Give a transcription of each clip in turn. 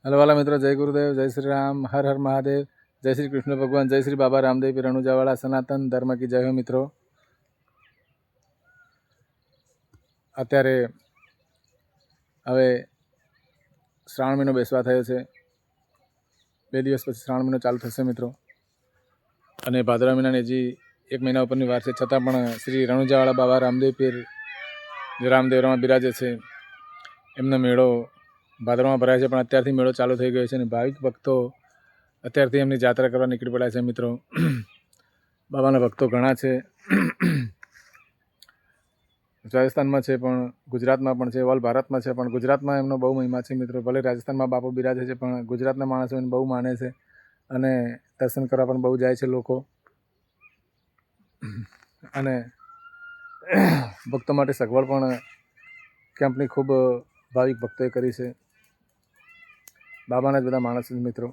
Hello वाला मित्रों, जय गुरुदेव, जय श्री राम, हर हर महादेव, जय श्री कृष्ण भगवान, जय श्री बाबा रामदेव पीर रણુજાવાળા સનાતન ધર્મ की जय हो મિત્રો। અત્યારે હવે શ્રાવણ મહિનો બેસવા થયો છે। 2 દિવસ પછી શ્રાવણ મહિનો ચાલુ થશે મિત્રો, અને ભાદરવા મહિનાની હજી 1 મહિના ઉપરની વાર છે, છતાં પણ શ્રી રણુજાવાળા બાબા રામદેવ પીર જે રામદેવરામાં બિરાજે છે એમનો મેળો ભાદરવામાં ભરાય છે। પણ અત્યારથી મેળો ચાલુ થઈ ગયો છે અને ભાવિક ભક્તો અત્યારથી એમની જાત્રા કરવા નીકળી પડ્યા છે મિત્રો। બાબાના ભક્તો ઘણા છે, રાજસ્થાનમાં છે પણ ગુજરાતમાં પણ છે, ઓલ ભારતમાં છે, પણ ગુજરાતમાં એમનો બહુ મહિમા છે મિત્રો। ભલે રાજસ્થાનમાં બાપુ બિરાજે છે પણ ગુજરાતના માણસો એને બહુ માને છે અને દર્શન કરવા પણ બહુ જાય છે લોકો। અને ભક્તો માટે સગવડ પણ કેમ્પની ખૂબ ભાવિક ભક્તોએ કરી છે, બાબાના જ બધા માણસ છે મિત્રો।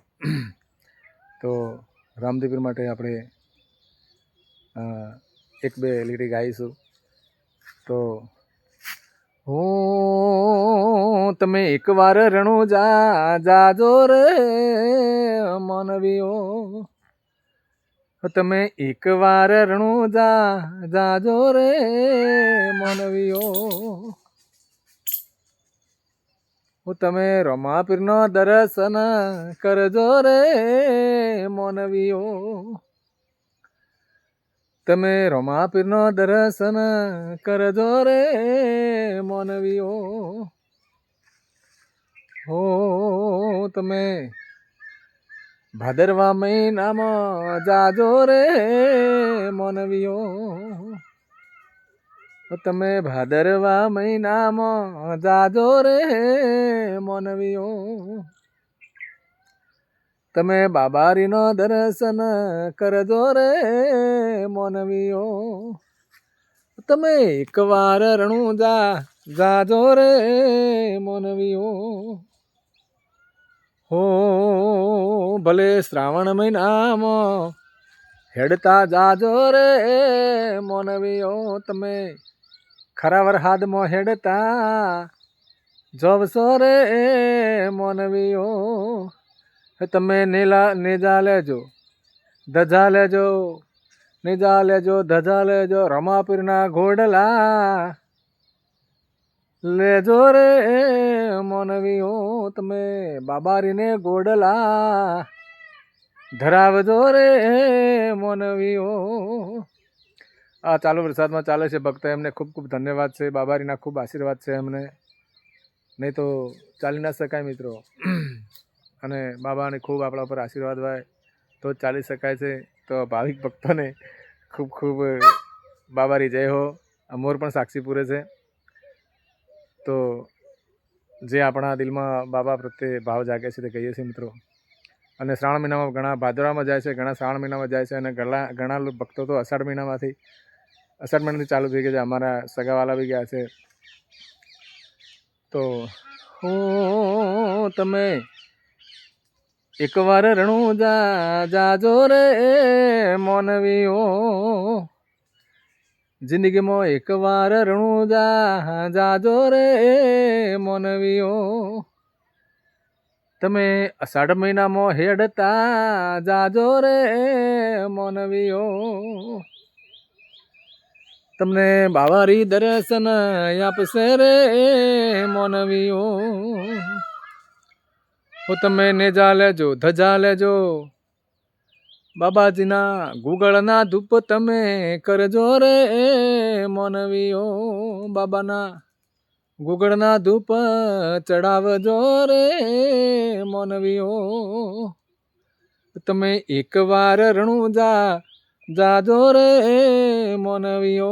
તો રામદેવ પીર માટે આપણે 1-2 લીટી ગાઈશું। તો તમે એકવાર રણુજા જાજો રે માનવીઓ, તમે એકવાર રણુજા જાજો રે માનવીઓ, તમે રમાપીરનો દર્શન કરજો રે માનવીઓ, તમે રમાપીરનો દર્શન કરજો રે માનવીઓ। હો તમે ભાદરવા મહિનામાં જાજો રે માનવીઓ, તમે ભાદરવા મહિનામાં જાજો રે માનવીઓ, તમે બાબારીનો દર્શન કરજો રે માનવીઓ, તમે એકવાર રણુજા જાજો રે માનવીઓ। હો ભલે શ્રાવણ મહિનામાં હેડતા જાજો રે માનવીઓ, તમે ખરા વરસાદમાં હેડતા જોવશો રે માનવીઓ, તમે નેજા લેજો, ધજા લેજો, નેજા લેજો, ધજા લેજો, રમાપીરના ઘોડલા લેજો રે માનવીઓ, તમે બાબારીને ઘોડલા ધરાવજો રે માનવીઓ। આ ચાલુ વરસાદમાં ચાલે છે ભક્તો, એમને ખૂબ ખૂબ ધન્યવાદ છે, બાબારીના ખૂબ આશીર્વાદ છે એમને, નહીં તો ચાલી ના શકાય મિત્રો। અને બાબાને ખૂબ આપણા ઉપર આશીર્વાદ હોય તો જ ચાલી શકાય છે। તો ભાવિક ભક્તોને ખૂબ ખૂબ બાબારી જય હો। અમોર પણ સાક્ષી પૂરે છે। તો જે આપણા દિલમાં બાબા પ્રત્યે ભાવ જાગે છે તે કહીએ છીએ મિત્રો। અને શ્રાવણ મહિનામાં ઘણા ભાદરવામાં જાય છે, ઘણા શ્રાવણ મહિનામાં જાય છે, અને ઘણા ભક્તો તો અષાઢ મહિનાથી ચાલુ થઈ ગયા છે, અમારા સગાવાલા બી ગયા છે। તો તમે એકવાર રણુજા જાજો રે માનવીઓ, જિંદગીમાં એકવાર રણુજા જાજો રે માનવીઓ, તમે અષાઢ મહિનામાં હેડતા જાજો રે માનવીઓ, તમને બાવારી દર્શન આપશે રે માનવીઓ, તમે નેજા લેજો, ધજા લેજો, બાબાજીના ગુગળના ધૂપ તમે કરજો રે માનવીઓ, બાબાના ગુગળના ધૂપ ચડાવજો રે માનવીઓ, તમે એકવાર રણુજા જાજો રે માનવીઓ।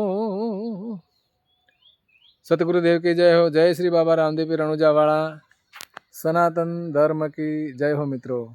સતગુરુદેવ की जय हो। जय श्री बाबा रामदेव पीर रણુજાવાળા सनातन धर्म की जय हो मित्रों।